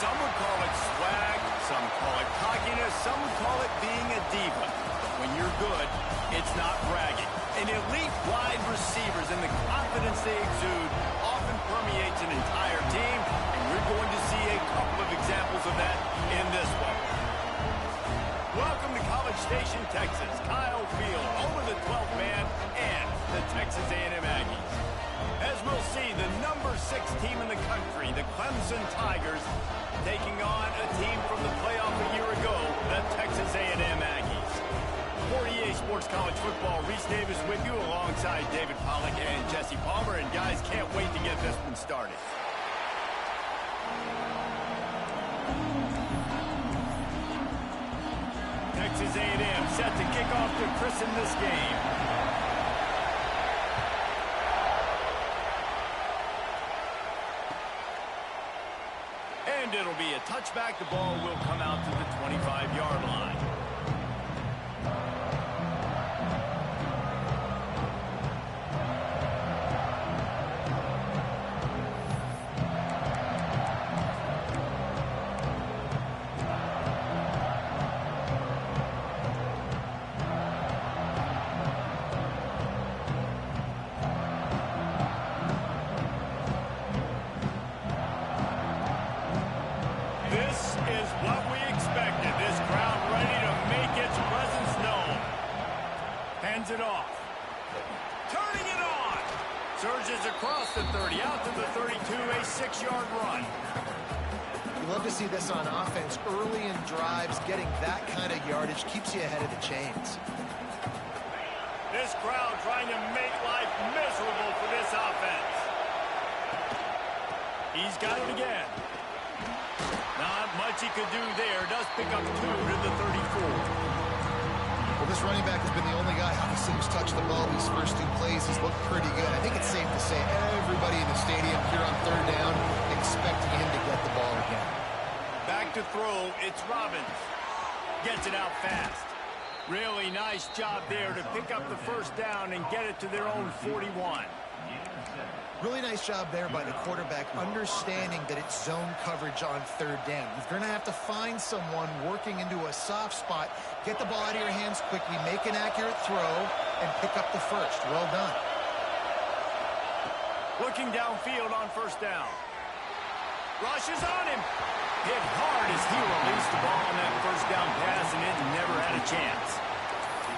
Some would call it swag, some call it cockiness, some would call it being a diva. But when you're good, it's not bragging. And elite wide receivers and the confidence they exude often permeates an entire team, and we're going to see a couple of examples of that in this one. Welcome to College Station, Texas. Kyle Field, over the 12th man, and the Texas A&M Aggies. As we'll see, the number 6 team in the country, the Clemson Tigers, taking on a team from the playoff a year ago, the Texas A&M Aggies. For EA Sports College Football, Reese Davis with you alongside David Pollack and Jesse Palmer. And guys, can't wait to get this one started. Texas A&M set to kick off to christen this game. And it'll be a touchback. The ball will come out to the 25-yard line. It off. Turning it on. Surges across the 30, out to the 32, a 6-yard run. You love to see this on offense. Early in drives, getting that kind of yardage keeps you ahead of the chains. This crowd trying to make life miserable for this offense. He's got it again. Not much he could do there. Does pick up 2 to the 34. Well, this running back has been the only guy obviously who's touched the ball these first 2 plays. He's looked pretty good. I think it's safe to say everybody in the stadium here on 3rd down expecting him to get the ball again. Back to throw, it's Robbins. Gets it out fast. Really nice job there to pick up the first down and get it to their own 41. Really nice job there by the quarterback, understanding that it's zone coverage on 3rd down. You're going to have to find someone working into a soft spot, get the ball out of your hands quickly, make an accurate throw, and pick up the first. Well done. Looking downfield on 1st down. Rushes on him. Hit hard as he released the ball on that 1st down pass, and it never had a chance.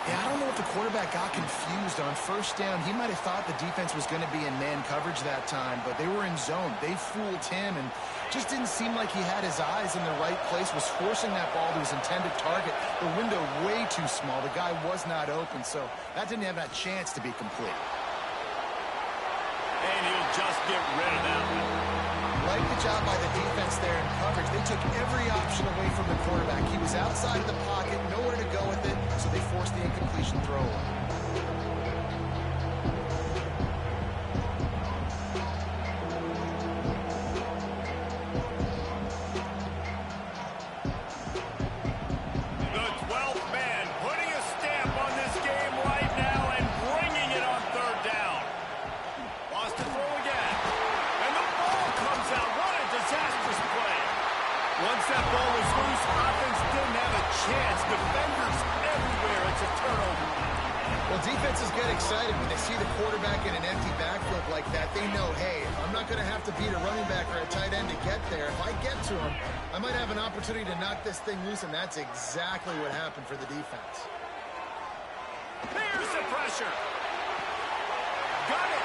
Yeah, I don't know if the quarterback got confused on 1st down. He might have thought the defense was going to be in man coverage that time, but they were in zone. They fooled him and just didn't seem like he had his eyes in the right place, was forcing that ball to his intended target. The window way too small. The guy was not open, so that didn't have that chance to be complete. And he'll just get rid of that one. Like the job by the defense there in coverage. They took every option away from the quarterback. He was outside of the pocket, nowhere to go with it, so they forced the incompletion throw away. The 12th man putting a stamp on this game right now and bringing it on 3rd down. Wants to throw again. And the ball comes out. What a disastrous play. Once that ball was loose, offense didn't have a chance. Defenders everywhere. It's a turnover. Well, defenses get excited when they see the quarterback in an empty backfield like that. They know, hey, I'm not going to have to beat a running back or a tight end to get there. If I get to him, I might have an opportunity to knock this thing loose, and that's exactly what happened for the defense. Here's the pressure. Got it.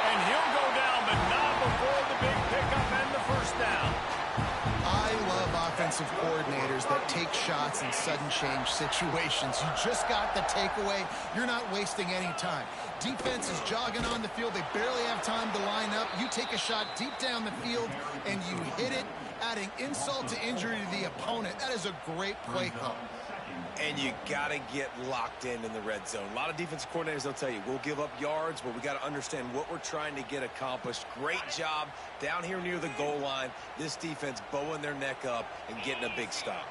And he'll go down, but not before the big pickup and the 1st down. I love offensive coordinators that take shots in sudden change situations. You just got the takeaway. You're not wasting any time. Defense is jogging on the field. They barely have time to line up. You take a shot deep down the field, and you hit it, adding insult to injury to the opponent. That is a great play call. And you got to get locked in the red zone. A lot of defensive coordinators, they'll tell you, we'll give up yards, but we got to understand what we're trying to get accomplished. Great job down here near the goal line. This defense bowing their neck up and getting a big stop.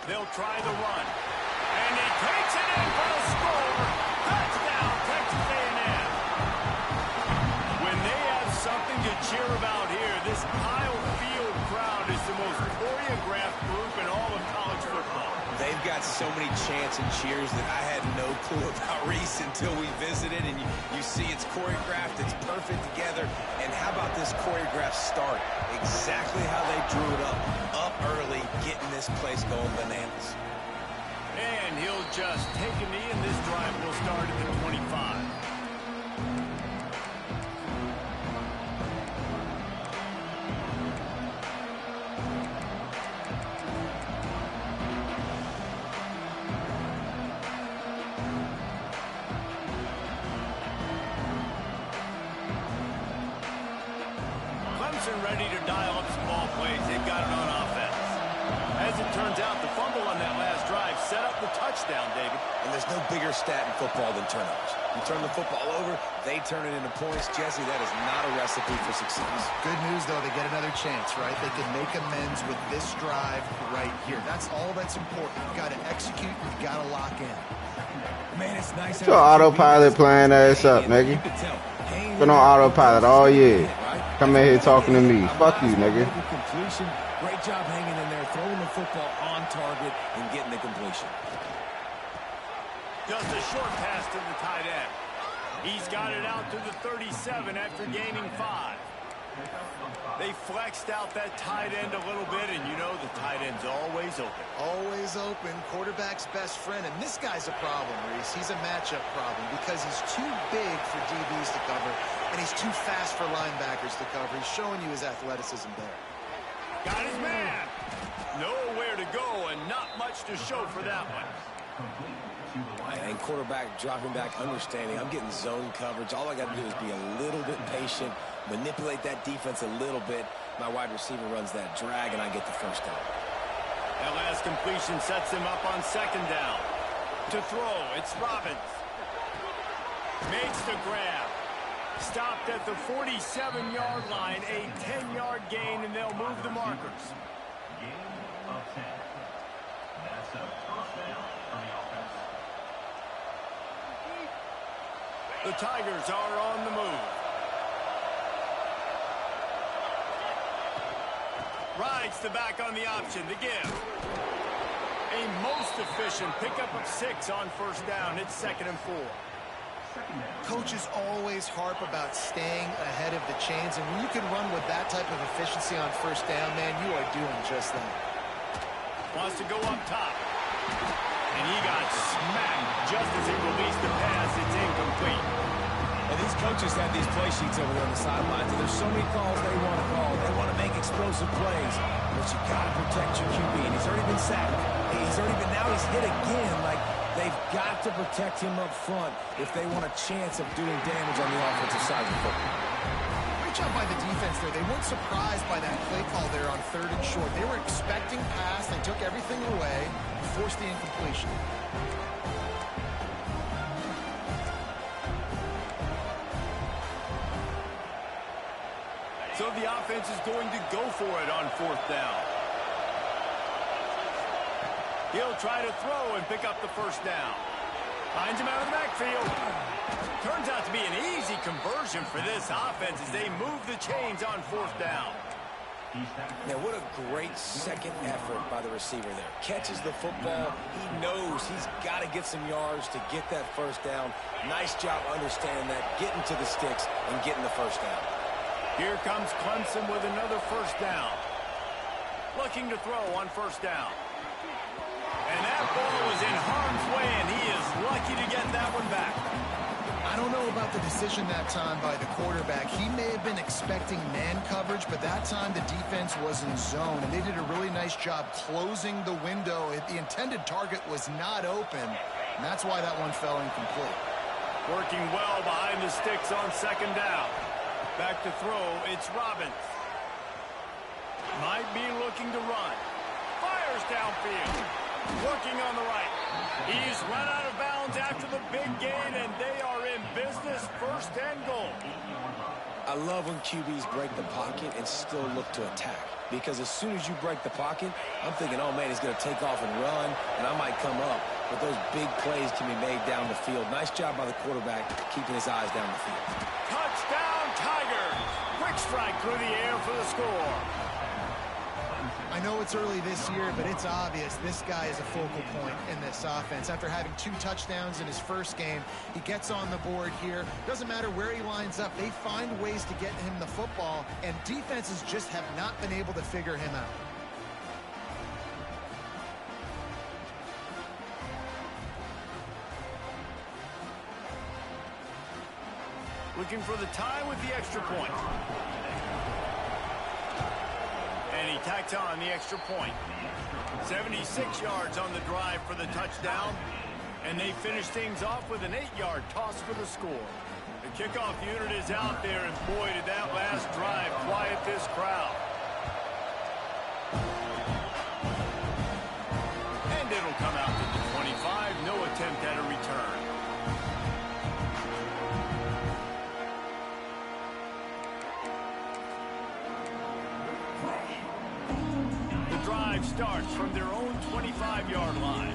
They'll try the run. And he takes it in for the score. Touchdown, Texas A&M. When they have something to cheer about here, this Kyle Field crowd so many chants and cheers that I had no clue about Reese until we visited, and you see it's choreographed, it's perfect together. And how about this choreographed start? Exactly how they drew it up early, getting this place going bananas. And he'll just take a knee, and this drive will start at the 25. Clemson ready to dial up some ball plays. They've got it on offense. As it turns out, the fumble on that last drive set up the touchdown, David. And there's no bigger stat in football than turnovers. You turn the football over, they turn it into points. Jesse, that is not a recipe for success. Good news, though, they get another chance, right? They can make amends with this drive right here. That's all that's important. You've got to execute. You've got to lock in. Man, it's nice. Your autopilot playing ass up, nigga. Been on autopilot all year. Come in here talking to me. Fuck you, nigga. Completion. Great job hanging in there, throwing the football on target and getting the completion. Just a short pass to the tight end. He's got it out to the 37 after gaining 5. They flexed out that tight end a little bit, and you know the tight end's always open. Always open. Quarterback's best friend. And this guy's a problem, Reese. He's a matchup problem because he's too big for DBs to cover, and he's too fast for linebackers to cover. He's showing you his athleticism there. Got his man. Nowhere to go, and not much to show for that one. And quarterback dropping back, understanding I'm getting zone coverage. All I got to do is be a little bit patient, manipulate that defense a little bit. My wide receiver runs that drag, and I get the first down. That last completion sets him up on second down. To throw, it's Robbins. Makes the grab. Stopped at the 47-yard line, a 10-yard gain, and they'll move the markers. Gain of 10. That's a first down for the offense. The Tigers are on the move. Rides the back on the option to give. A most efficient pickup of 6 on first down. It's 2nd and 4. Coaches always harp about staying ahead of the chains, and when you can run with that type of efficiency on first down, man, you are doing just that. Wants to go up top. And he got smacked just as he released the pass. It's incomplete. And these coaches have these play sheets over there on the sidelines, and there's so many calls they want to call. They want to make explosive plays, but you got to protect your QB. And he's already been sacked. Now he's hit again. Like, they've got to protect him up front if they want a chance of doing damage on the offensive side of the football. Great job by the defense there. They weren't surprised by that play call there on 3rd and short. They were expecting pass. They took everything away and forced the incompletion. So the offense is going to go for it on 4th down. He'll try to throw and pick up the first down. Finds him out of the backfield. Turns out to be an easy conversion for this offense as they move the chains on 4th down. Now, what a great second effort by the receiver there. Catches the football. He knows he's got to get some yards to get that first down. Nice job understanding that, getting to the sticks and getting the first down. Here comes Clemson with another first down. Looking to throw on first down. And that ball was in harm's way, and he is lucky to get that one back. I don't know about the decision that time by the quarterback. He may have been expecting man coverage, but that time the defense was in zone, and they did a really nice job closing the window. The intended target was not open, and that's why that one fell incomplete. Working well behind the sticks on 2nd down. Back to throw, it's Robbins. Might be looking to run. Fires downfield. Working on the right. He's run out of bounds after the big gain, and they are in business, 1st and goal. I love when QBs break the pocket and still look to attack. Because as soon as you break the pocket, I'm thinking, oh, man, he's going to take off and run, and I might come up. But those big plays can be made down the field. Nice job by the quarterback keeping his eyes down the field. Touchdown, Tigers. Quick strike through the air for the score. I know it's early this year, but it's obvious this guy is a focal point in this offense. After having 2 touchdowns in his first game, he gets on the board here. Doesn't matter where he lines up, they find ways to get him the football, and defenses just have not been able to figure him out. Looking for the tie with the extra point. And he tacked on the extra point. 76 yards on the drive for the touchdown. And they finish things off with an 8-yard toss for the score. The kickoff unit is out there, and boy, did that last drive quiet this crowd. And it'll come out to the 25. No attempt at a return. Starts from their own 25-yard line.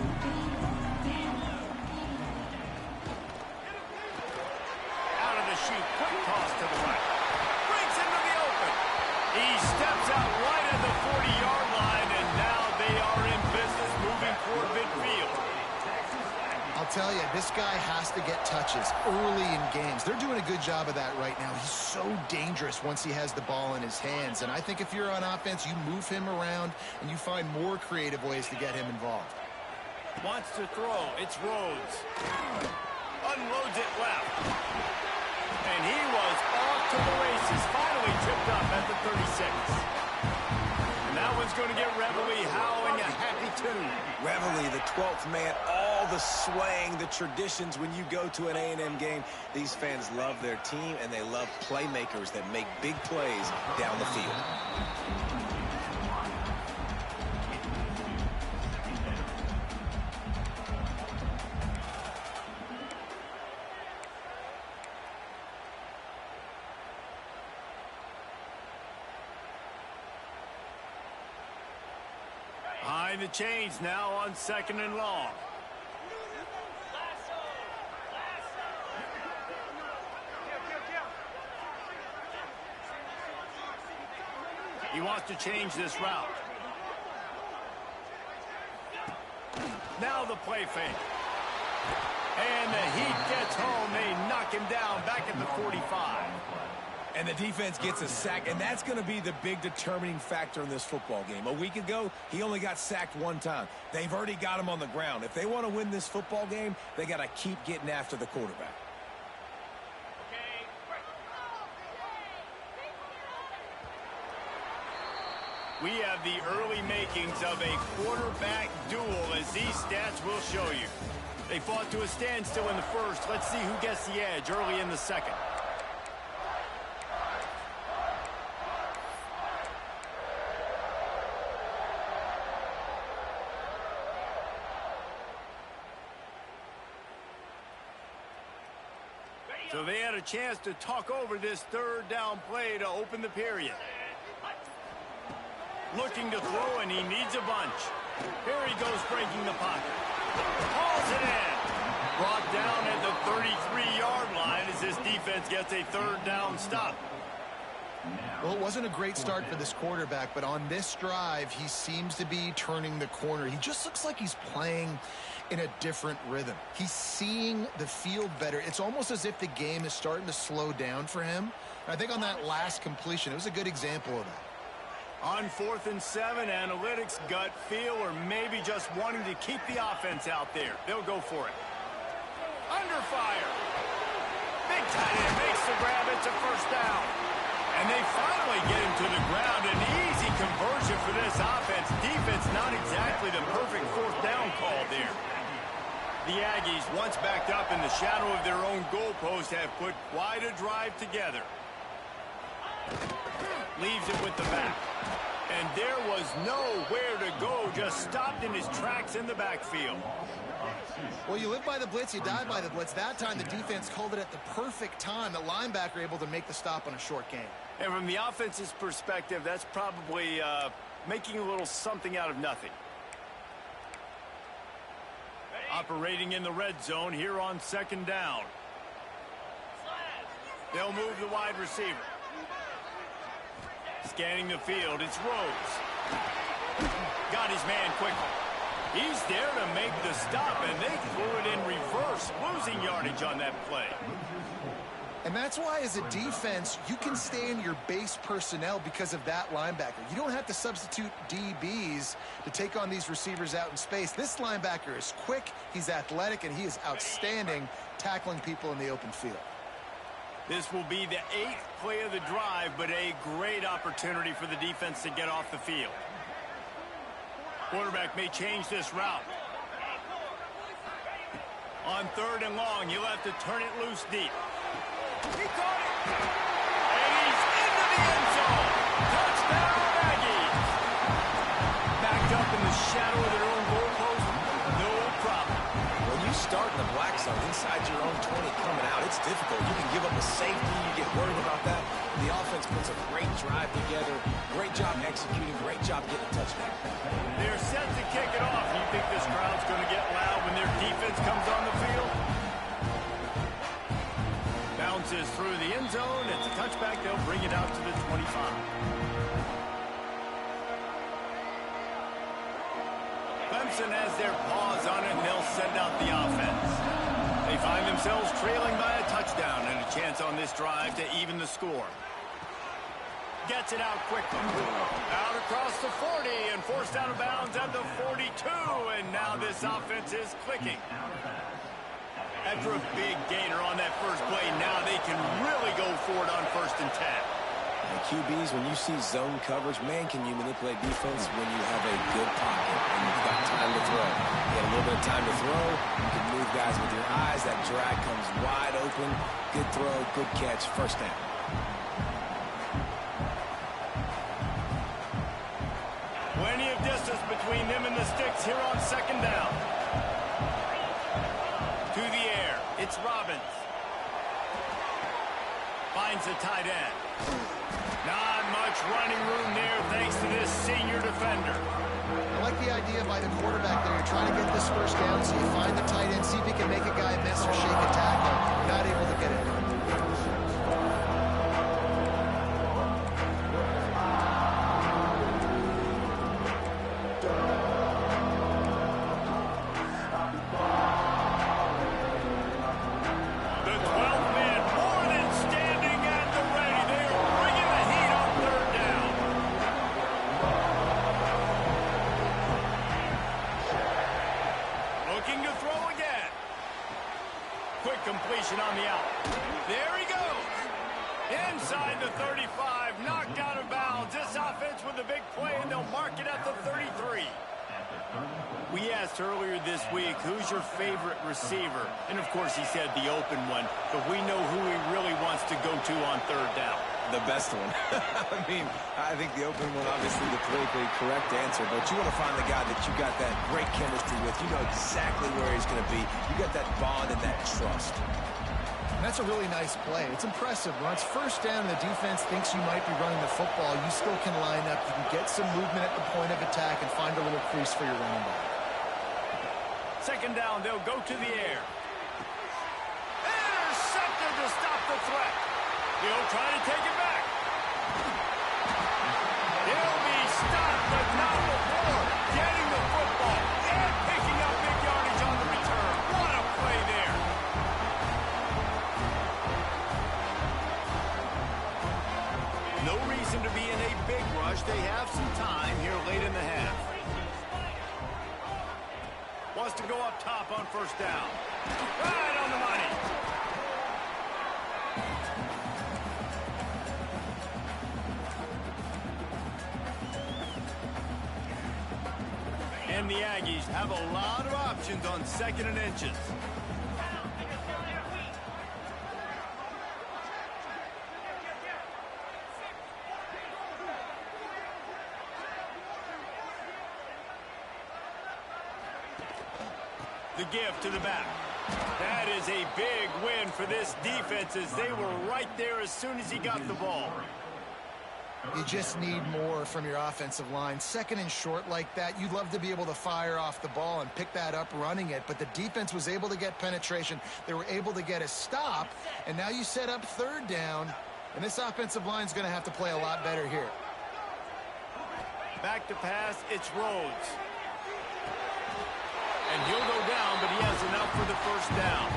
Out of the chute, quick toss to the right. Breaks into the open. He steps out right at the 40-yard line, and now they are in business moving toward midfield. I'll tell you, this guy has to get touches early in games. They're doing a good job of that right now. He's so dangerous once he has the ball in his hands. And I think if you're on offense, you move him around and you find more creative ways to get him involved. Wants to throw. It's Rhodes. Unloads it left. And he was off to the races. Finally tripped up at the 36. That one's going to get Reveille howling a happy tune. Reveille, the 12th man, all the swaying, the traditions when you go to an A&M game. These fans love their team, and they love playmakers that make big plays down the field. Behind the chains now on 2nd and long. He wants to change this route. Now the play fake. And the heat gets home. They knock him down back at the 45. And the defense gets a sack, and that's going to be the big determining factor in this football game. A week ago, he only got sacked 1 time. They've already got him on the ground. If they want to win this football game, they got to keep getting after the quarterback. We have the early makings of a quarterback duel, as these stats will show you. They fought to a standstill in the first. Let's see who gets the edge early in the second. So they had a chance to talk over this 3rd down play to open the period. Looking to throw, and he needs a bunch. Here he goes, breaking the pocket. Hauls it in. Brought down at the 33-yard line as this defense gets a 3rd down stop. Well, it wasn't a great start for this quarterback, but on this drive, he seems to be turning the corner. He just looks like he's playing in a different rhythm. He's seeing the field better. It's almost as if the game is starting to slow down for him. And I think on that last completion, it was a good example of that. On 4th and 7, analytics, gut feel, or maybe just wanting to keep the offense out there. They'll go for it. Under fire. Big tight end makes the grab. It's a 1st down. And they finally get him to the ground. An easy conversion for this offense. Defense not exactly the perfect 4th down call there. The Aggies, once backed up in the shadow of their own goalpost, have put quite a drive together. Leaves it with the back. And there was nowhere to go, just stopped in his tracks in the backfield. Well, you live by the blitz, you die by the blitz. That time the defense called it at the perfect time. The linebacker able to make the stop on a short game. And from the offense's perspective, that's probably making a little something out of nothing. Operating in the red zone here on 2nd down. They'll move the wide receiver. Scanning the field, it's Rhodes. Got his man quickly. He's there to make the stop, and they threw it in reverse, losing yardage on that play. And that's why, as a defense, you can stay in your base personnel because of that linebacker. You don't have to substitute DBs to take on these receivers out in space. This linebacker is quick, he's athletic, and he is outstanding tackling people in the open field. This will be the 8th play of the drive, but a great opportunity for the defense to get off the field. Quarterback may change this route. On 3rd and long, he'll have to turn it loose deep. He caught it! And he's into the end zone! Touchdown, Aggies! Backed up in the shadow of their own goalpost, no problem. When you start in the black zone inside your own 20 coming out, it's difficult. You can give up a safety, you get worried about that. The offense puts a great drive together. Great job executing, great job getting a touchdown. They're set to kick it off. You think this crowd's going to get loud when their defense comes on the field? Bounces through the end zone. It's a touchback. They'll bring it out to the 25. Clemson has their paws on it, and they'll send out the offense. They find themselves trailing by a touchdown and a chance on this drive to even the score. Gets it out quickly. Out across the 40 and forced out of bounds at the 42. And now this offense is clicking. After a big gainer on that first play, now they can really go for it on 1st and 10. And QBs, when you see zone coverage, man, can you manipulate defense when you have a good pocket and you've got time to throw. You got a little bit of time to throw. You can move guys with your eyes. That drag comes wide open. Good throw, good catch, 1st down. Plenty of distance between them and the sticks here on 2nd down. To the air, it's Robbins. Finds the tight end. Not much running room there thanks to this senior defender. I like the idea by the quarterback there. You're trying to get this 1st down, so you find the tight end, see if he can make a guy miss or shake a tackle. Not able to get it done. Completion on the out. There he goes. Inside the 35, knocked out of bounds. This offense with a big play, and they'll mark it at the 33. We asked earlier this week, who's your favorite receiver? And, of course, he said the open one, but we know who he really wants to go to on 3rd down. The best one. I mean, I think the open one, obviously the politically correct answer, but you want to find the guy that you got that great chemistry with. You know exactly where he's going to be. You got that bond and that trust. And that's a really nice play. It's impressive. When it's 1st down and the defense thinks you might be running the football, you still can line up. You can get some movement at the point of attack and find a little crease for your running back. 2nd down, they'll go to the air. Intercepted to stop the threat. He'll try to take it back. He'll be stopped, but not before getting the football and picking up big yardage on the return. What a play there. No reason to be in a big rush. They have some time here late in the half. Wants to go up top on 1st down. Right on the money. And the Aggies have a lot of options on 2nd and inches. The give to the back. That is a big win for this defense as they were right there as soon as he got the ball. You just need more from your offensive line. 2nd and short like that, you'd love to be able to fire off the ball and pick that up running it, but the defense was able to get penetration. They were able to get a stop, and now you set up 3rd down, and this offensive line is going to have to play a lot better here. Back to pass, it's Rhodes. And he'll go down, but he has enough for the first down.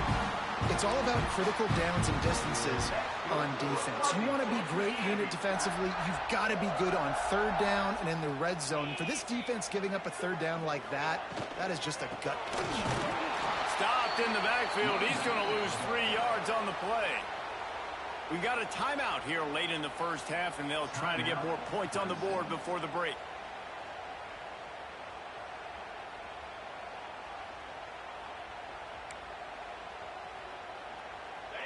It's all about critical downs and distances on defense. You want to be great unit defensively, you've got to be good on third down and in the red zone. For this defense giving up a third down like that, that is just a gut punch. Stopped in the backfield. He's going to lose 3 yards on the play. We got a timeout here late in the first half, and they'll try to get more points on the board before the break.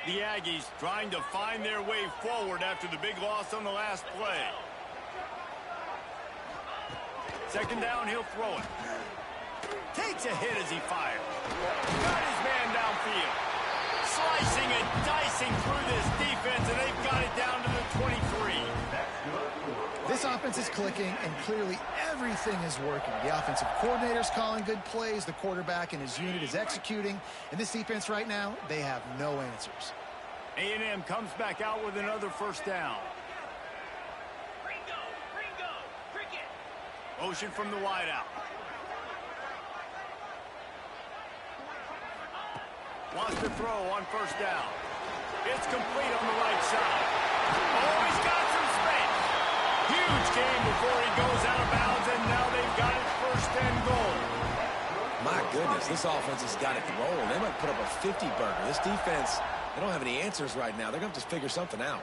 The Aggies trying to find their way forward after the big loss on the last play. Second down, he'll throw it. Takes a hit as he fires. Got his man downfield. Slicing and dicing through this defense, and they've got it down to the 23. This offense is clicking, and clearly everything is working. The offensive coordinator's calling good plays. The quarterback and his unit is executing. And this defense right now, they have no answers. A&M comes back out with another first down. Motion from the wideout. Wants to throw on first down. It's complete on the right side. Oh, he's got some space. Huge gain before he goes out of bounds, and now they've got it first and goal. My goodness, this offense has got it rolling. They might put up a 50-burger. This defense, they don't have any answers right now. They're going to have to figure something out.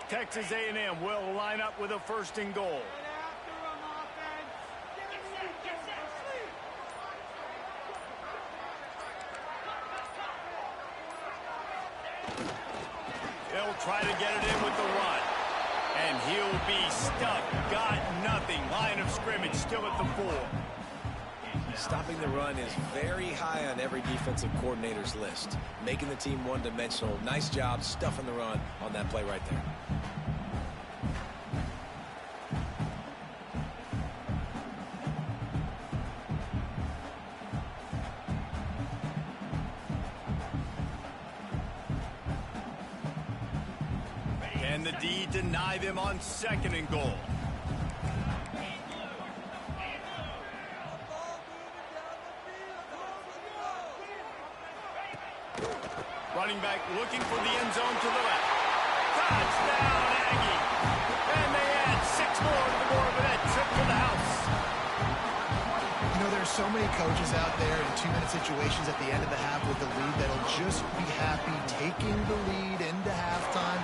Texas A&M will line up with a first and goal. They'll try to get it in with the run. And he'll be stuck. Got nothing. Line of scrimmage still at the 4. Stopping the run is very high on every defensive coordinator's list. Making the team one-dimensional. Nice job stuffing the run on that play right there. Can the D deny them on second and goal? Running back looking for the end zone to the left. Touchdown, Aggie. And they add 6 more to the board with that trip to the house. You know, there's so many coaches out there in 2-minute situations at the end of the half with the lead that'll just be happy taking the lead into halftime.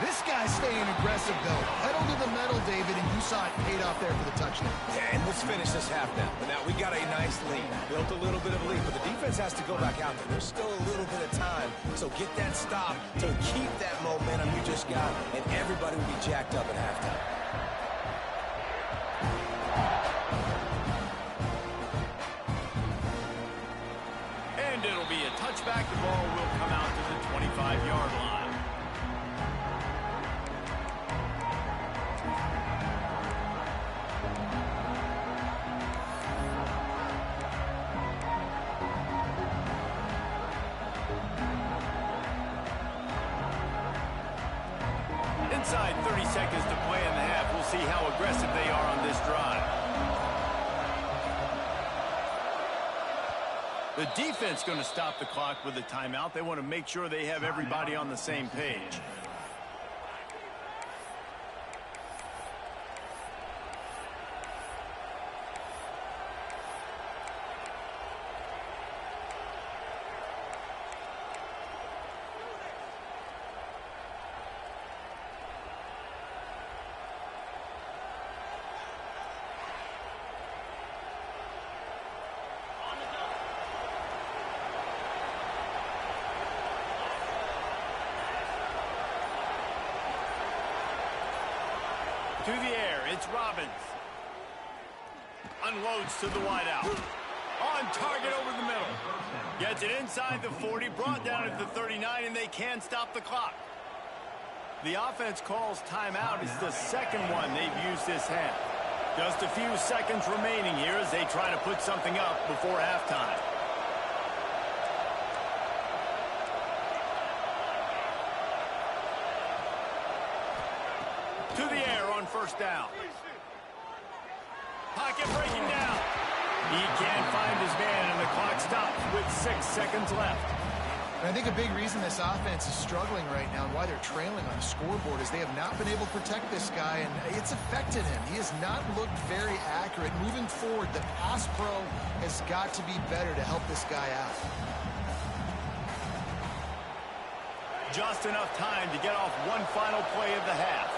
This guy's staying aggressive, though. Pedal to the metal, David, and you saw it paid off there for the touchdown. Yeah, and let's finish this half now. But now we got a nice lead. Built a little bit of a lead, but the defense has to go back out there. There's still a little bit of time. So get that stop to keep that momentum you just got, and everybody will be jacked up at halftime. And it'll be a touchback. The ball will come out to the 25-yard line. Inside 30 seconds to play in the half. We'll see how aggressive they are on this drive. The defense going to stop the clock with a timeout. They want to make sure they have everybody on the same page. To the air, it's Robbins. Unloads to the wideout. On target over the middle. Gets it inside the 40, brought down at the 39, and they can stop the clock. The offense calls timeout. It's the second one they've used this half. Just a few seconds remaining here as they try to put something up before halftime. To the air on first down. Pocket breaking down. He can't find his man, and the clock stops with 6 seconds left. And I think a big reason this offense is struggling right now and why they're trailing on the scoreboard is they have not been able to protect this guy, and it's affected him. He has not looked very accurate. Moving forward, the pass pro has got to be better to help this guy out. Just enough time to get off one final play of the half.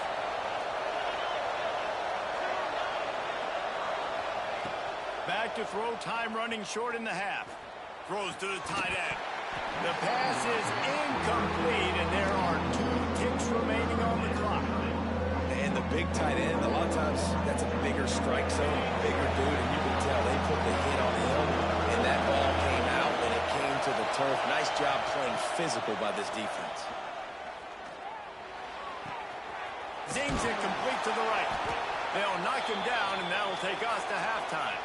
Back to throw, time running short in the half. Throws to the tight end. The pass is incomplete, and there are 2 ticks remaining on the clock. And the big tight end, a lot of times that's a bigger strike zone, bigger dude, and you can tell they put the hit on him, and that ball came out, and it came to the turf. Nice job playing physical by this defense. Zings it complete to the right. They'll knock him down, and that'll take us to halftime.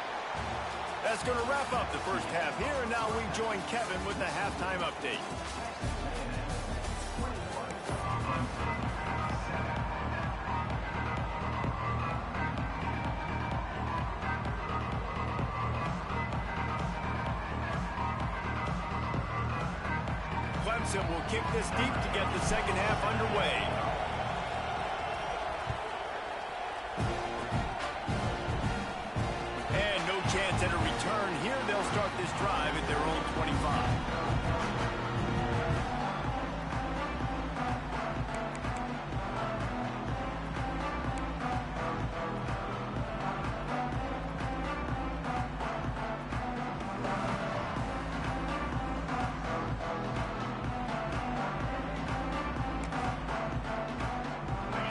That's going to wrap up the first half here, and now we join Kevin with the halftime update. Clemson will kick this deep to get the second half underway. Chance at a return here. They'll start this drive at their own 25.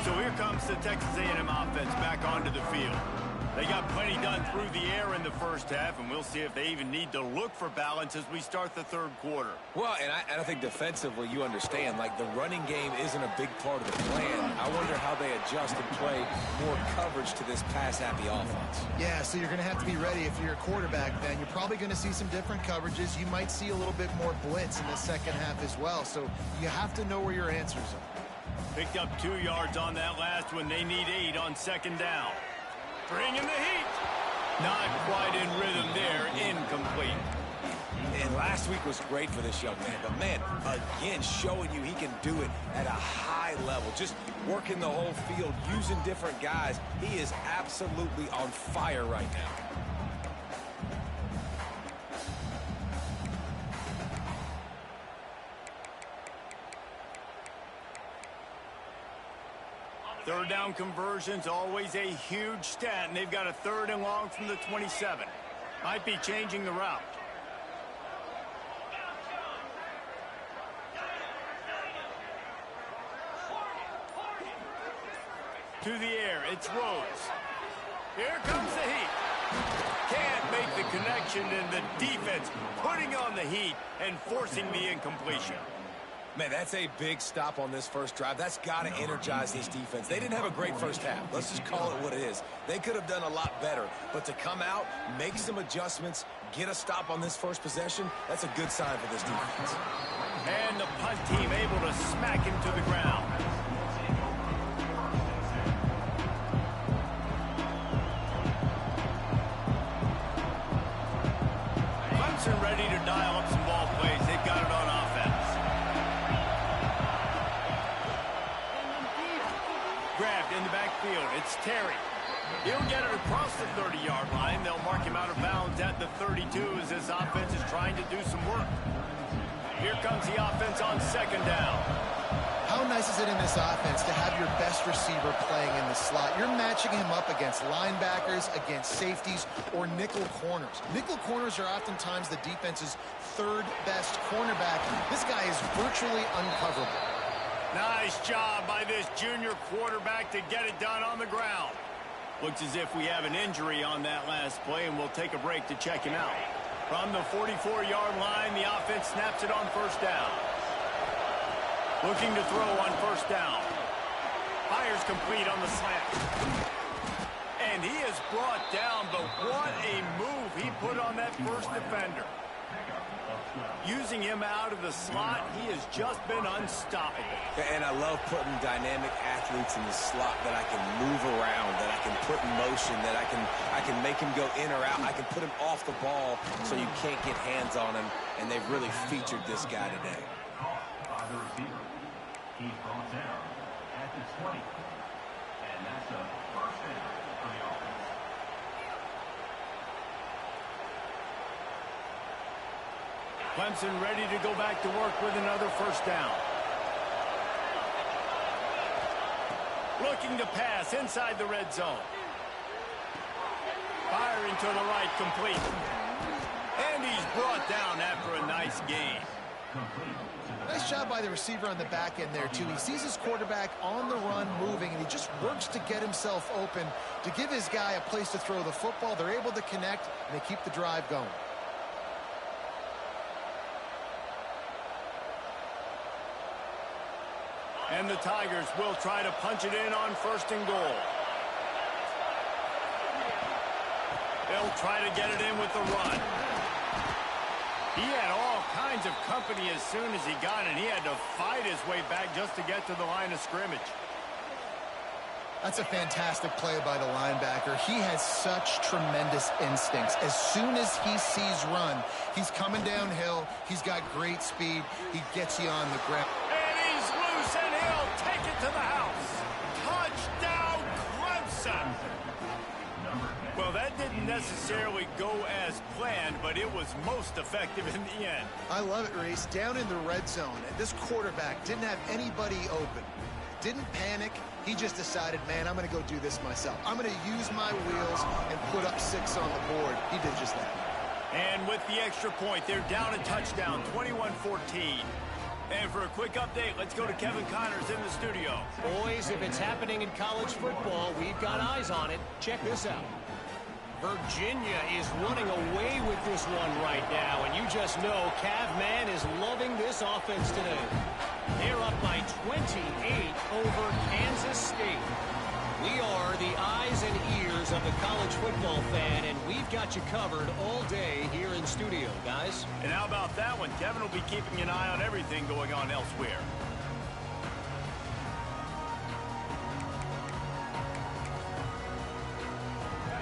So here comes the Texas A&M offense back onto the field. They got plenty done through the air in the first half, and we'll see if they even need to look for balance as we start the third quarter. Well, and I think defensively, you understand, like the running game isn't a big part of the plan. I wonder how they adjust and play more coverage to this pass-happy offense. Yeah, so you're going to have to be ready if you're a quarterback then. You're probably going to see some different coverages. You might see a little bit more blitz in the second half as well, so you have to know where your answers are. Picked up 2 yards on that last one. They need 8 on second down. Bringing the heat. Not quite in rhythm there. Incomplete. And last week was great for this young man. But, man, again, showing you he can do it at a high level. Just working the whole field, using different guys. He is absolutely on fire right now. Third down conversions, always a huge stat, and they've got a 3rd and long from the 27. Might be changing the route. To the air, it's Rhodes. Here comes the heat. Can't make the connection, and the defense putting on the heat and forcing the incompletion. Man, that's a big stop on this first drive. That's got to energize this defense. They didn't have a great first half. Let's just call it what it is. They could have done a lot better. But to come out, make some adjustments, get a stop on this first possession, that's a good sign for this defense. And the punt team able to smack him to the ground. Clemson ready to dial up some ball plays. They've got it on offense. Grabbed in the backfield. It's Terry. He'll get it across the 30-yard line. They'll mark him out of bounds at the 32 as his offense is trying to do some work. Here comes the offense on second down. How nice is it in this offense to have your best receiver playing in the slot? You're matching him up against linebackers, against safeties, or nickel corners. Nickel corners are oftentimes the defense's 3rd best cornerback. This guy is virtually uncoverable. Nice job by this junior quarterback to get it done on the ground. Looks as if we have an injury on that last play, and we'll take a break to check him out. From the 44-yard line, the offense snaps it on first down. Looking to throw on first down. Fires complete on the slant. And And he is brought down, but what a move he put on that first defender. Using him out of the slot, he has just been unstoppable. And I love putting dynamic athletes in the slot that I can move around, that I can put in motion, that I can make him go in or out. I can put him off the ball so you can't get hands on him, and they've really featured this guy today. By the receiver. He's brought down at the 20. And that's a first down for the offense. Clemson ready to go back to work with another first down. Looking to pass inside the red zone. Firing to the right, complete. And he's brought down after a nice gain. Nice job by the receiver on the back end there, too. He sees his quarterback on the run moving, and he just works to get himself open to give his guy a place to throw the football. They're able to connect, and they keep the drive going. And the Tigers will try to punch it in on first and goal. They'll try to get it in with the run. He had all kinds of company as soon as he got it. He had to fight his way back just to get to the line of scrimmage. That's a fantastic play by the linebacker. He has such tremendous instincts. As soon as he sees run, he's coming downhill. He's got great speed. He gets you on the ground. And he's loose, and he'll take it to the house. Touchdown, Clemson. Well, that didn't necessarily go as planned, but it was most effective in the end. I love it, Reese. Down in the red zone, and this quarterback didn't have anybody open. Didn't panic. He just decided, man, I'm going to go do this myself. I'm going to use my wheels and put up 6 on the board. He did just that. And with the extra point, they're down a touchdown, 21-14. And for a quick update, let's go to Kevin Connors in the studio. Boys, if it's happening in college football, we've got eyes on it. Check this out. Virginia is running away with this one right now, and you just know Cav Man is loving this offense today. They're up by 28 over Kansas State. We are the eyes and ears of the college football fan, and we've got you covered all day here in studio, guys. And how about that one? Kevin will be keeping an eye on everything going on elsewhere.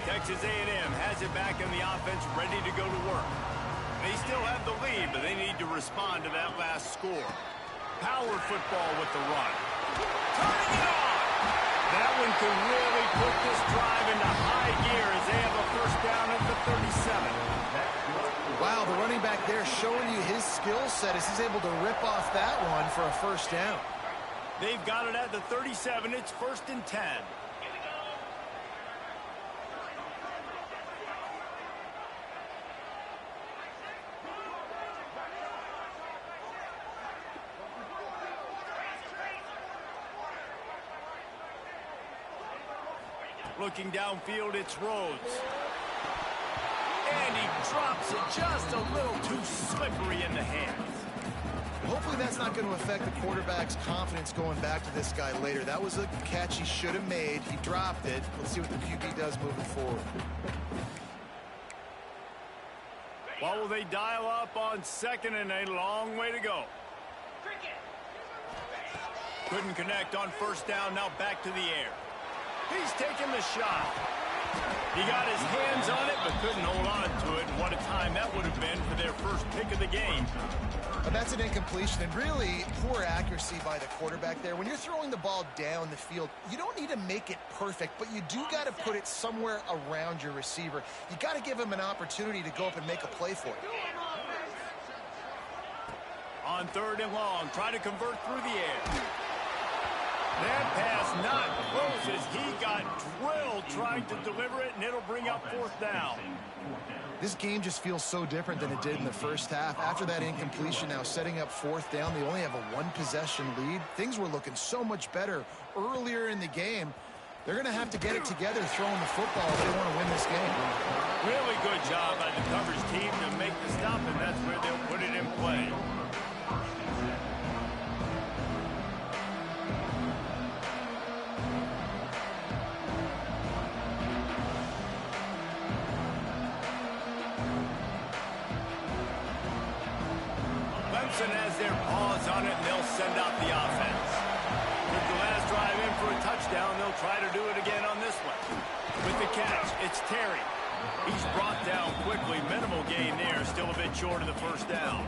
Texas A&M has it back in the offense, ready to go to work. They still have the lead, but they need to respond to that last score. Power football with the run. Turning it on! That one can really put this drive into high gear as they have a first down at the 37. Wow, the running back there showing you his skill set as he's able to rip off that one for a first down. They've got it at the 37. It's 1st and 10. Looking downfield, it's Rhodes. And he drops it just a little too slippery in the hands. Hopefully that's not going to affect the quarterback's confidence going back to this guy later. That was a catch he should have made. He dropped it. Let's see what the QB does moving forward. What will they dial up on 2nd and a long way to go? Couldn't connect on first down, now back to the air. He's taking the shot. He got his hands on it, but couldn't hold on to it. And what a time that would have been for their first pick of the game. But that's an incompletion, and really poor accuracy by the quarterback there. When you're throwing the ball down the field, you don't need to make it perfect, but you do got to put it somewhere around your receiver. You got to give him an opportunity to go up and make a play for it. On 3rd and long, try to convert through the air. That pass not close as he got drilled trying to deliver it, and it'll bring up 4th down. This game just feels so different than it did in the first half. After that incompletion, now setting up 4th down, they only have a 1-possession lead. Things were looking so much better earlier in the game. They're going to have to get it together throwing the football if they want to win this game. Really good job by the coverage team to make the stop, and that's where they'll put it in play. send out the offense. Took the last drive in for a touchdown. They'll try to do it again on this one. With the catch, it's Terry. He's brought down quickly. Minimal gain there. Still a bit short of the first down.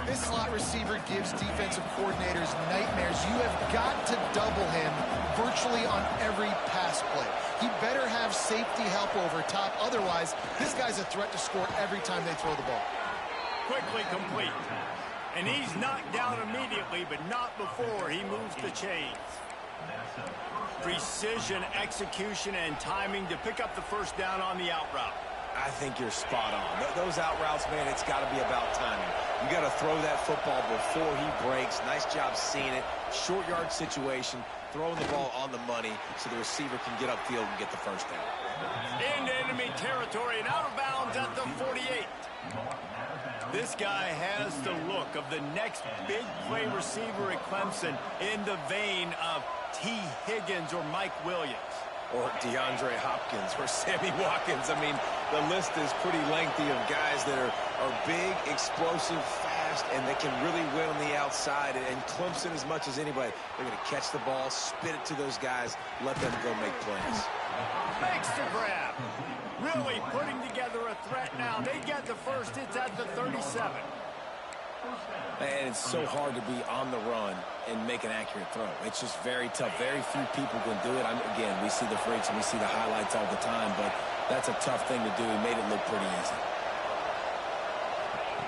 This slot receiver gives defensive coordinators nightmares. You have got to double him virtually on every pass play. He better have safety help over top. Otherwise, this guy's a threat to score every time they throw the ball. Quickly complete. And he's knocked down immediately, but not before he moves the chains. Precision, execution, and timing to pick up the first down on the out route. I think you're spot on. Those out routes, man, it's got to be about timing. You got to throw that football before he breaks. Nice job seeing it. Short yard situation, throwing the ball on the money so the receiver can get upfield and get the first down. Into enemy territory and out of bounds at the 48. This guy has the look of the next big play receiver at Clemson in the vein of T. Higgins or Mike Williams. Or DeAndre Hopkins or Sammy Watkins. I mean, the list is pretty lengthy of guys that are big, explosive, fast, and they can really win on the outside. And Clemson, as much as anybody, they're going to catch the ball, spit it to those guys, let them go make plays. Makes the grab. Really putting together a threat now. They get the first. It's at the 37. And it's so hard to be on the run and make an accurate throw. It's just very tough. Very few people can do it. Again, we see the freaks and we see the highlights all the time, but that's a tough thing to do. He made it look pretty easy.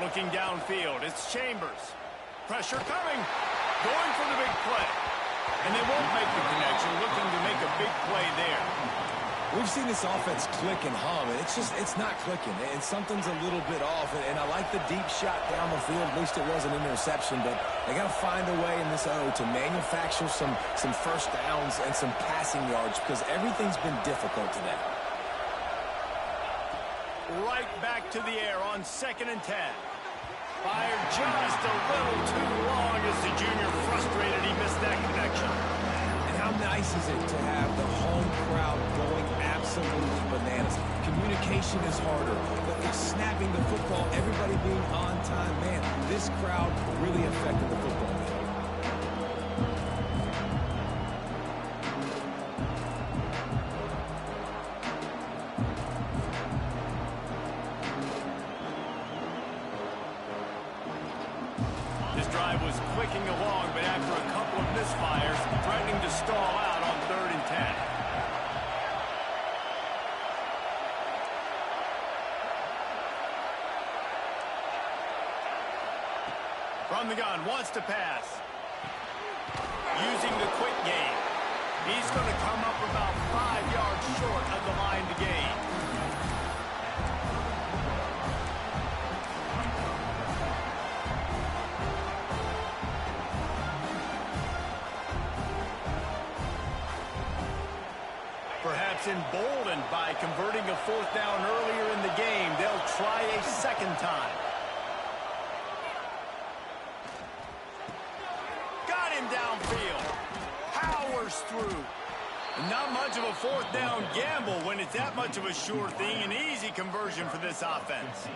Looking downfield, it's Chambers. Pressure coming. Going for the big play. And they won't make the connection. Looking to make a big play there. We've seen this offense click and hum, and it's not clicking, and something's a little bit off. And I like the deep shot down the field. At least it wasn't an interception, but they got to find a way in this to manufacture some first downs and some passing yards because everything's been difficult today. Right back to the air on 2nd and 10. Fired just a little too long as the junior frustrated. He missed that connection. How nice is it to have the home crowd going absolutely bananas? Communication is harder, but snapping the football, everybody being on time, man, this crowd really affected the football game. This drive was clicking along, but after a couple of misfires, threatening to stall out on 3rd and 10. From the gun, wants to pass. Using the quick game. He's going to come up about 5 yards short of the line to gain. Perhaps emboldened by converting a 4th down earlier in the game, they'll try a 2nd time. Got him downfield. Powers through. Not much of a 4th down gamble when it's that much of a sure thing. An easy conversion for this offense.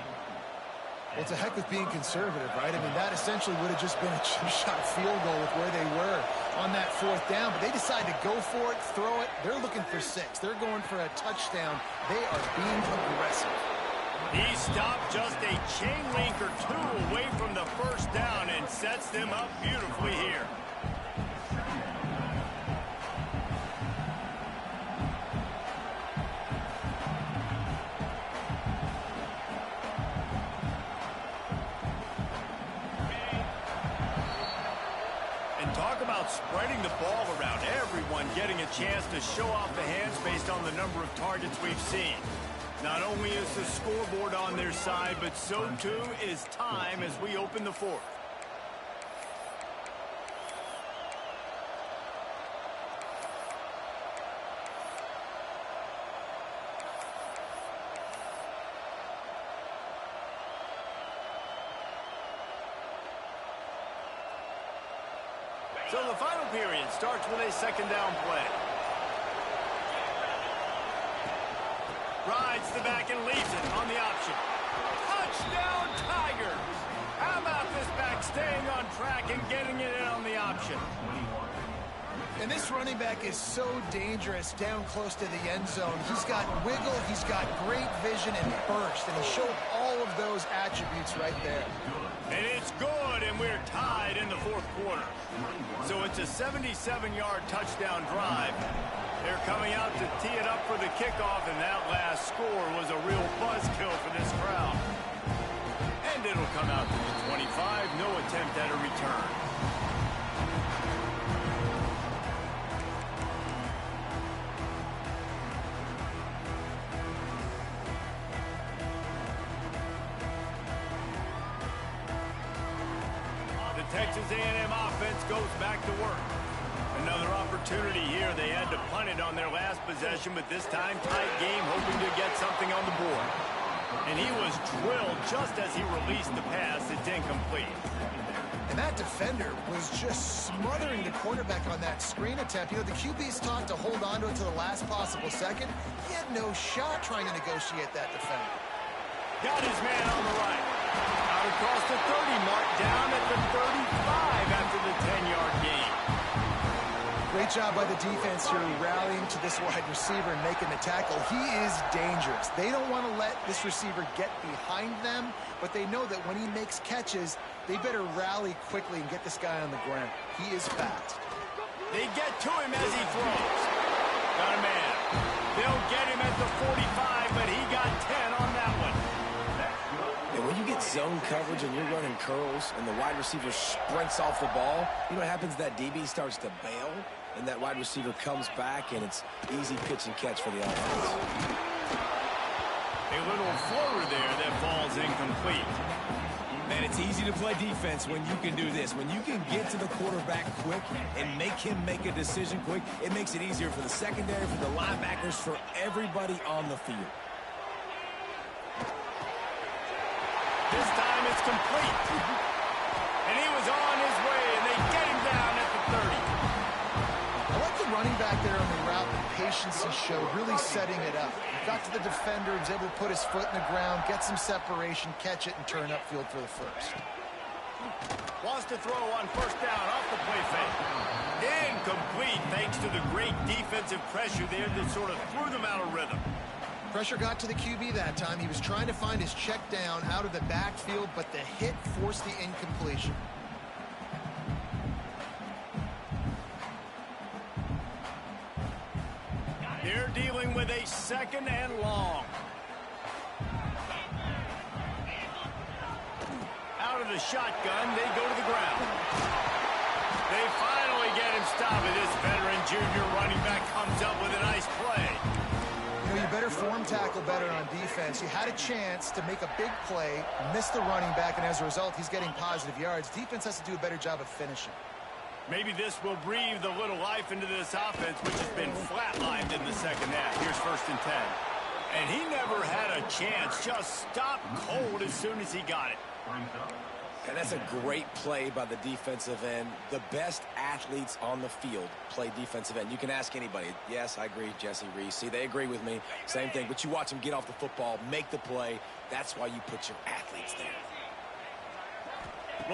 Well, it's a heck of being conservative, right? I mean, that essentially would have just been a chip shot field goal with where they were on that 4th down. But they decide to go for it, throw it. They're looking for 6. They're going for a touchdown. They are being aggressive. He stopped just a chain link or 2 away from the first down and sets them up beautifully here. Talk about spreading the ball around. Everyone getting a chance to show off the hands based on the number of targets we've seen. Not only is the scoreboard on their side, but so too is time as we open the 4th. So the final period starts with a 2nd down play. Rides the back and leaves it on the option. Touchdown Tigers! How about this back staying on track and getting it in on the option? And this running back is so dangerous down close to the end zone. He's got wiggle, he's got great vision and burst, and he showed all of those attributes right there. And it's good, and we're tied in the fourth quarter. So it's a 77-yard touchdown drive. They're coming out to tee it up for the kickoff, and that last score was a real buzzkill for this crowd. And it'll come out to the 25, no attempt at a return. Texas A&M offense goes back to work. Another opportunity here. They had to punt it on their last possession, but this time tight game, hoping to get something on the board. And he was drilled just as he released the pass. It's incomplete. And that defender was just smothering the quarterback on that screen attempt. You know, the QB's taught to hold on to it to the last possible second. He had no shot trying to negotiate that defender. Got his man on the right. Out across the 30 mark, down at the 35 after the 10-yard gain. Great job by the defense here rallying to this wide receiver and making the tackle. He is dangerous. They don't want to let this receiver get behind them, but they know that when he makes catches, they better rally quickly and get this guy on the ground. He is fast. They get to him as he throws. Got a man. They'll get him at the 45, but he got 10 on that one. And when you get zone coverage and you're running curls and the wide receiver sprints off the ball, you know what happens? That DB starts to bail, and that wide receiver comes back, and it's easy pitch and catch for the offense. A little floater there that falls incomplete. Man, it's easy to play defense when you can do this. When you can get to the quarterback quick and make him make a decision quick, it makes it easier for the secondary, for the linebackers, for everybody on the field. This time it's complete. And he was on his way, and they get him down at the 30. I like the running back there on the route, the patience he showed, really setting it up. He got to the defender, was able to put his foot in the ground, get some separation, catch it, and turn upfield for the first. Wants to throw on first down off the play fake. Incomplete thanks to the great defensive pressure there that sort of threw them out of rhythm. Pressure got to the QB that time. He was trying to find his check down out of the backfield, but the hit forced the incompletion. They're dealing with a second and long. Out of the shotgun, they go to the ground. They finally get him stopped, and this veteran junior running back comes up with a nice play. You better form tackle better on defense. You had a chance to make a big play, miss the running back, and as a result, he's getting positive yards. Defense has to do a better job of finishing. Maybe this will breathe a little life into this offense, which has been flatlined in the second half. Here's 1st and 10. And he never had a chance. Just stopped cold as soon as he got it. And that's a great play by the defensive end. The best athletes on the field play defensive end. You can ask anybody. Yes, I agree, Jesse Reese. See, they agree with me. Same thing. But you watch them get off the football, make the play. That's why you put your athletes there.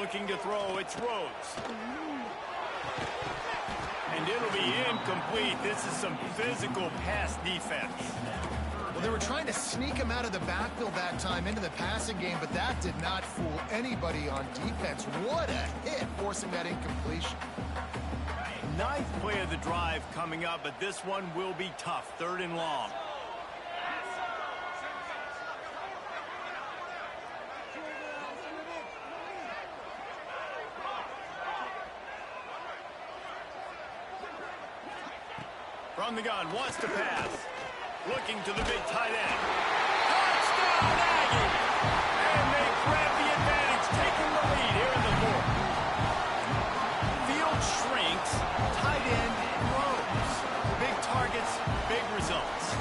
Looking to throw, it's Rhodes. And it'll be incomplete. This is some physical pass defense. Well, they were trying to sneak him out of the backfield that time into the passing game, but that did not fool anybody on defense. What a hit, forcing that incompletion. 9th play of the drive coming up, but this one will be tough. 3rd and long. From the gun, wants to pass. Looking to the big tight end. Touchdown, Aggie! And they grab the advantage, taking the lead here in the 4th. Field shrinks, tight end grows. Big targets, big results.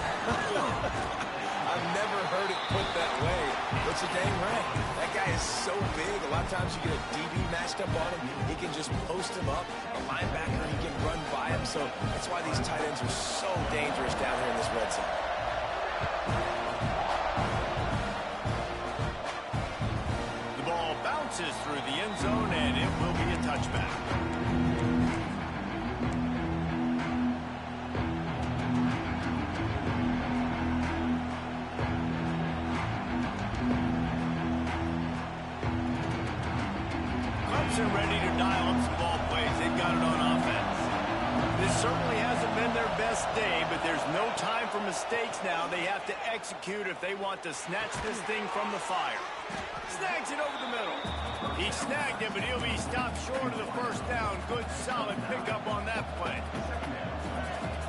I've never heard it put that way. But you're dang right. That guy is so big. A lot of times you get a DB matched up on him. He can just post him up. A linebacker, he can run by him. So that's why these tight ends are so dangerous down here in this red zone. passes through the end zone, and it will be a touchback. Clemson ready to dial up some ball plays. They've got it on offense. This certainly hasn't been their best day, but there's no time for mistakes now. They have to execute if they want to snatch this thing from the fire. Snags it over the middle. He snagged it, but he'll be stopped short of the first down. Good, solid pickup on that play.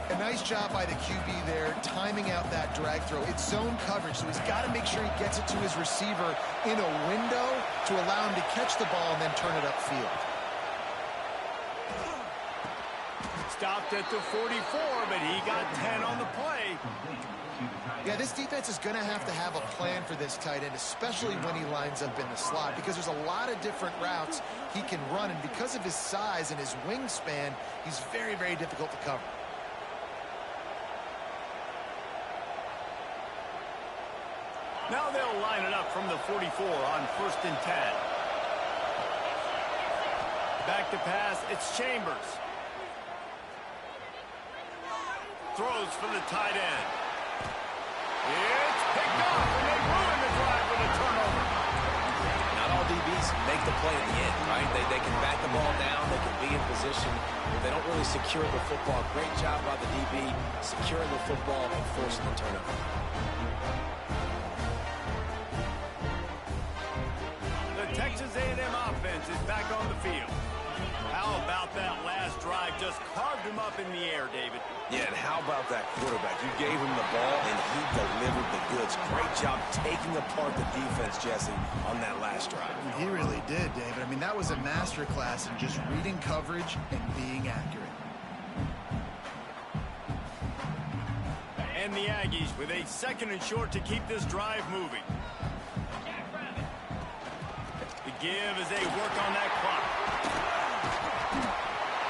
A nice job by the QB there, timing out that drag throw. It's zone coverage, so he's got to make sure he gets it to his receiver in a window to allow him to catch the ball and then turn it upfield. Stopped at the 44, but he got 10 on the play. Yeah, this defense is going to have a plan for this tight end, especially when he lines up in the slot, because there's a lot of different routes he can run, and because of his size and his wingspan, he's very, very difficult to cover. Now they'll line it up from the 44 on 1st and 10. Back to pass, it's Chambers. Throws for the tight end. It's picked up, and they ruin the drive with a turnover. Not all DBs make the play in the end, right? They can back the ball down, they can be in position, but they don't really secure the football. Great job by the DB securing the football and forcing the turnover. The Texas A&M offense is back on the field. How about that last drive? Just carved him up in the air, David. Yeah, and how about that quarterback? You gave him the ball, and he delivered the goods. Great job taking apart the defense, Jesse, on that last drive. He really did, David. I mean, that was a masterclass in just reading coverage and being accurate. And the Aggies with a 2nd and short to keep this drive moving. The give as they work on that clock.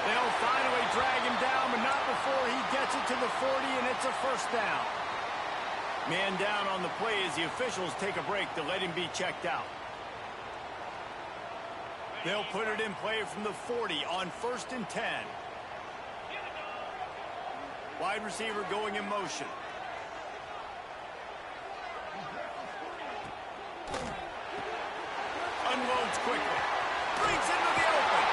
They'll finally drag him down, but not before he gets it to the 40, and it's a 1st down. Man down on the play as the officials take a break to let him be checked out. They'll put it in play from the 40 on 1st and 10. Wide receiver going in motion. Unloads quickly. Brings into the open.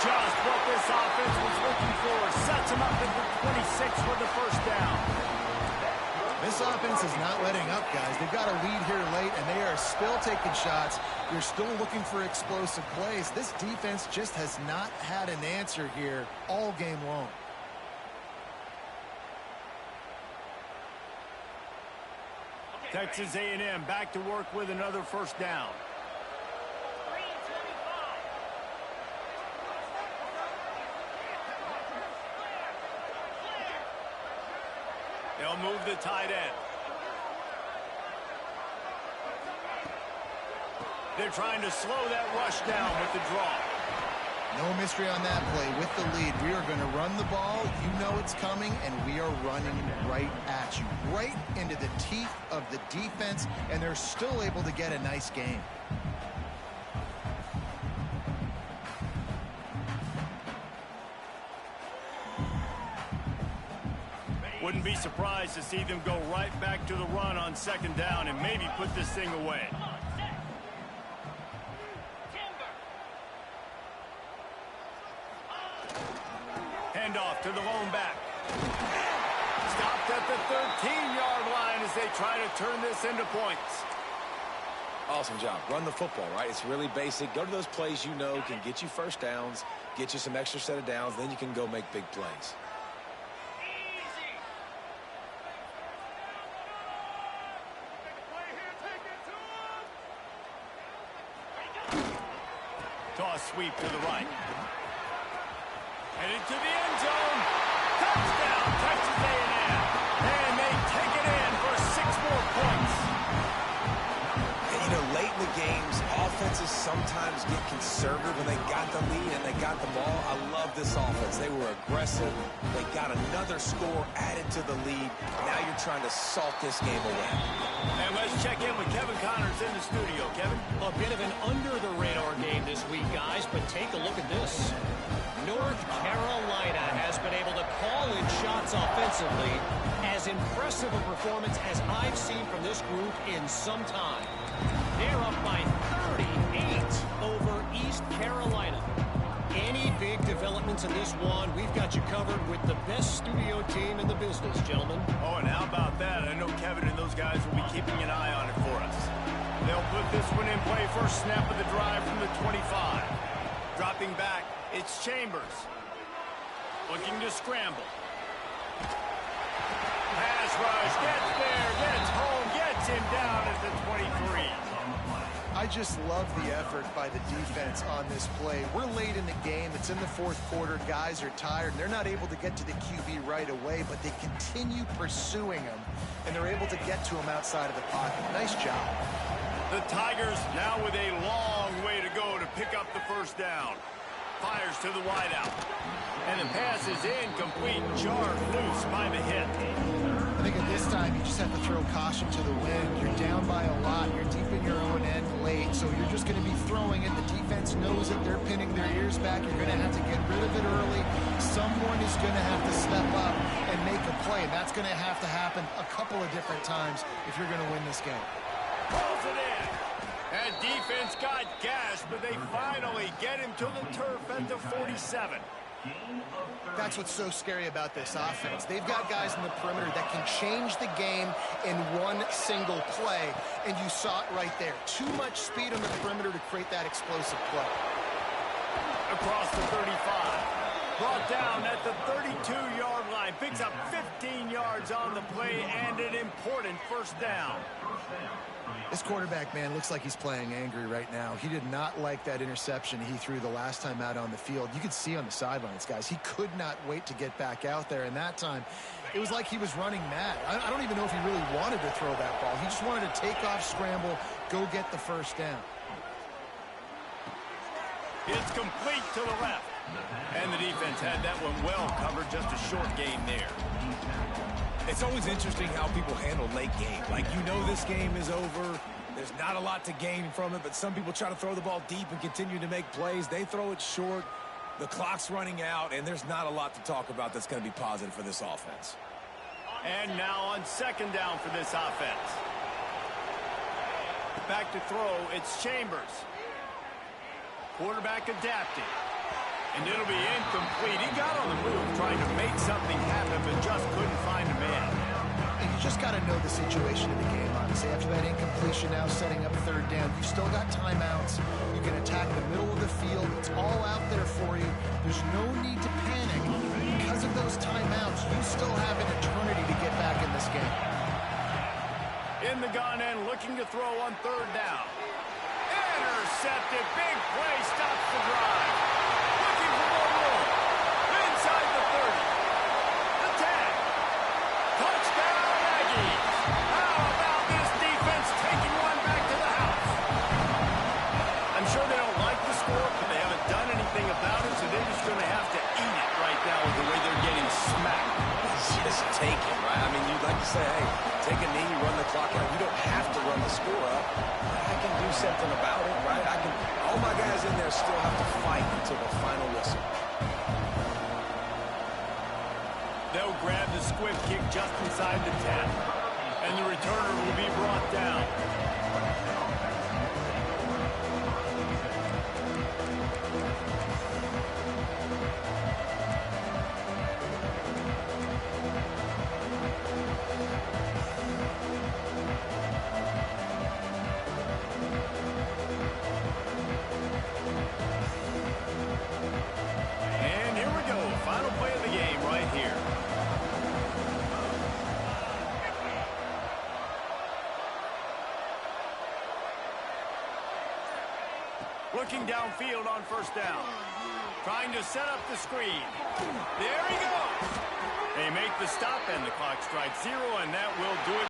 Just what this offense was looking for. Sets him up at the 26 for the 1st down. This offense is not letting up, guys. They've got a lead here late, and they are still taking shots. They're still looking for explosive plays. This defense just has not had an answer here all game long. Texas A&M back to work with another 1st down. They'll move the tight end. They're trying to slow that rush down with the draw. No mystery on that play. With the lead, we are going to run the ball. You know it's coming, and we are running right at you. Right into the teeth of the defense, and they're still able to get a nice game. Wouldn't be surprised to see them go right back to the run on 2nd down and maybe put this thing away. Handoff to the lone back. Stopped at the 13-yard line as they try to turn this into points. Awesome job. Run the football, right? It's really basic. Go to those plays you know can get you 1st downs, get you some extra set of downs, then you can go make big plays. Toss sweep to the right. Headed to the end zone. Touchdown, Texas A&M. And they take it in for 6 more points. And, you know, late in the games, offenses sometimes get conservative when they got the lead and they got the ball. I love this offense. They were aggressive. They got another score added to the lead. Now you're trying to salt this game away. And let's check in with Kevin Connors in the studio. Kevin? A bit of an under-the-radar game this week, guys, but take a look at this. North Carolina has been able to call in shots offensively. As impressive a performance as I've seen from this group in some time. They're up by 38 over East Carolina. Any big developments in this one, we've got you covered with the best studio team in the business, gentlemen. Oh, and how about that? I know Kevin and those guys will be keeping an eye on it for us. They'll put this one in play. First snap of the drive from the 25. Dropping back, it's Chambers. Looking to scramble. Pass rush, gets there, gets home, gets him down at the 23. I just love the effort by the defense on this play. We're late in the game. It's in the fourth quarter. Guys are tired, and they're not able to get to the QB right away, but they continue pursuing him, and they're able to get to him outside of the pocket. Nice job. The Tigers now with a long way to go to pick up the first down. Fires to the wideout. And the pass is incomplete. Jarred loose by the hit. I think at this time you just have to throw caution to the wind. You're down by a lot. You're deep in your own end late, so you're just going to be throwing it. The defense knows it. They're pinning their ears back. You're going to have to get rid of it early. Someone is going to have to step up and make a play, and that's going to have to happen a couple of different times if you're going to win this game. Pulls it in. And defense got gashed, but they finally get him to the turf at the 47. That's what's so scary about this offense. They've got guys in the perimeter that can change the game in one single play, and you saw it right there. Too much speed on the perimeter to create that explosive play. Across the 35. Brought down at the 32-yard line. Picks up 15 yards on the play and an important first down. This quarterback, man, looks like he's playing angry right now. He did not like that interception he threw the last time out on the field. You could see on the sidelines, guys, he could not wait to get back out there. And that time, it was like he was running mad. I don't even know if he really wanted to throw that ball. He just wanted to take off, scramble, go get the first down. It's complete to the left. And the defense had that one well covered. Just a short gain there. It's always interesting how people handle late game. Like, you know this game is over. There's not a lot to gain from it, but some people try to throw the ball deep and continue to make plays. They throw it short. The clock's running out, and there's not a lot to talk about that's going to be positive for this offense. And now on second down for this offense. Back to throw, it's Chambers. Quarterback adapting. And it'll be incomplete. He got on the move trying to make something happen, but just couldn't find a man. And you just got to know the situation of the game, honestly. After that incompletion, now setting up third down. You've still got timeouts. You can attack the middle of the field. It's all out there for you. There's no need to panic. Because of those timeouts, you still have an eternity to get back in this game. In the gun and looking to throw on third down. Intercepted. Big play. Stops the drive. Looking for more room. Inside the 30. The tag. Touchdown, Aggies. How about this defense taking one back to the house? I'm sure they don't like the score, but they haven't done anything about it, so they're just going to have to eat it right now with the way they're getting smacked. Just take it, right? I mean, you'd like to say, hey, take a knee, run the clock out. You don't have to run the score up. I can do something about it, right? All my guys in there still have to fight until the final whistle. They'll grab the squib kick just inside the 10. And the returner will be brought down. And here we go. Final play of the game right here. Looking downfield on first down. Trying to set up the screen. There he goes. They make the stop and the clock strikes 0, and that will do it.